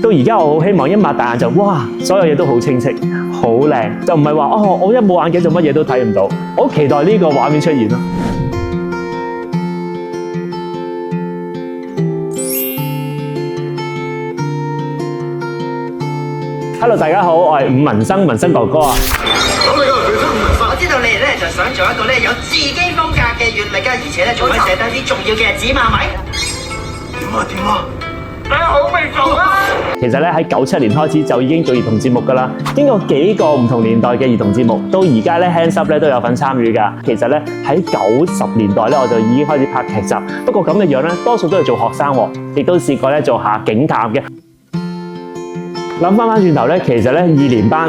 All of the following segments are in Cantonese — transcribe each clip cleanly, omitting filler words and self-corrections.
到而家我好希望一擘大眼就哇，所有嘢都好清晰、好靚，就唔係話哦，我一冇眼鏡就乜嘢都睇唔到。我好期待呢個畫面出現咯。Hello， 大家好，我係伍文生哥哥啊。我知道你哋咧就想做一個咧有自己風格嘅閲歷啊，而且咧仲可以寫低啲重要嘅日子嘛，係咪？點啊？你好未做啊！其實咧喺97年開始就已經做兒童節目㗎啦，經過幾個唔同年代嘅兒童節目，到而家咧 Hands Up 咧都有份參與㗎。其實咧喺90年代咧我就已經開始拍劇集，不過咁嘅樣咧多數都係做學生喎，亦都試過咧做下警探嘅。諗翻轉頭咧，其實咧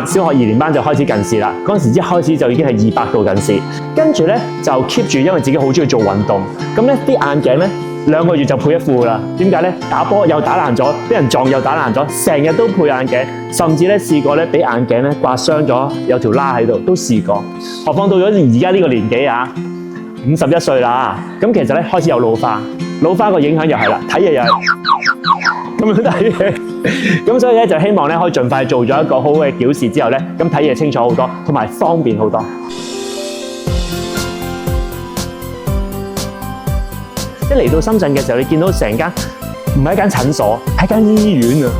小學2年班就開始近視啦。嗰陣時一開始就已經係200度近視，跟住咧就 keep 住，因為自己好中意做運動。咁咧啲眼鏡咧2個月就配一副啦。點解咧？打波又打爛咗，俾人撞又打爛咗，成日都配眼鏡，甚至咧試過咧俾眼鏡咧刮傷咗，有條疤喺度都試過。何況到咗而家呢個年紀啊，51歲啦，咁其實咧開始有老花，老花個影響又係啦，睇嘢又係咁樣睇嘢。咁所以咧就希望咧可以盡快做咗一個好嘅矯視之後咧，咁睇嘢清楚好多，同埋方便好多。一嚟到深圳嘅時候，你見到成間唔係一間診所，係一間醫院啊！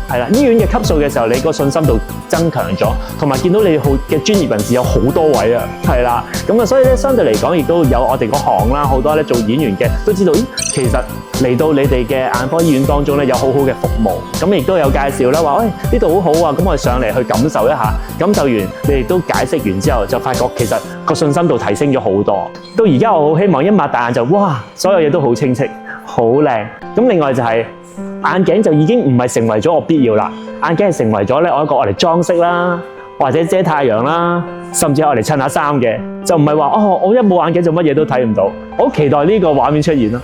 係啦，醫院嘅級數嘅時候，你個信心度增強咗，同埋見到你好嘅專業人士有好多位啊，係啦，咁啊，所以咧相對嚟講，亦都有我哋個行啦，好多咧做演員嘅都知道，咦，其實嚟到你哋嘅眼科醫院當中咧，有好好嘅服務，咁亦都有介紹啦，話喂呢度好好啊，咁我哋上嚟去感受一下，感受完你哋都解釋完之後，就發覺其實個信心度提升咗好多。到而家我好希望一擘大眼就哇，所有嘢都好清晰、好靚。咁另外就係眼鏡就已經唔係成為咗我必要啦，眼鏡係成為咗咧我一個我嚟裝飾啦，或者遮太陽啦，甚至係我嚟襯下衫嘅，就唔係話哦我一冇眼鏡就乜嘢都睇唔到。我好期待呢個畫面出現咯。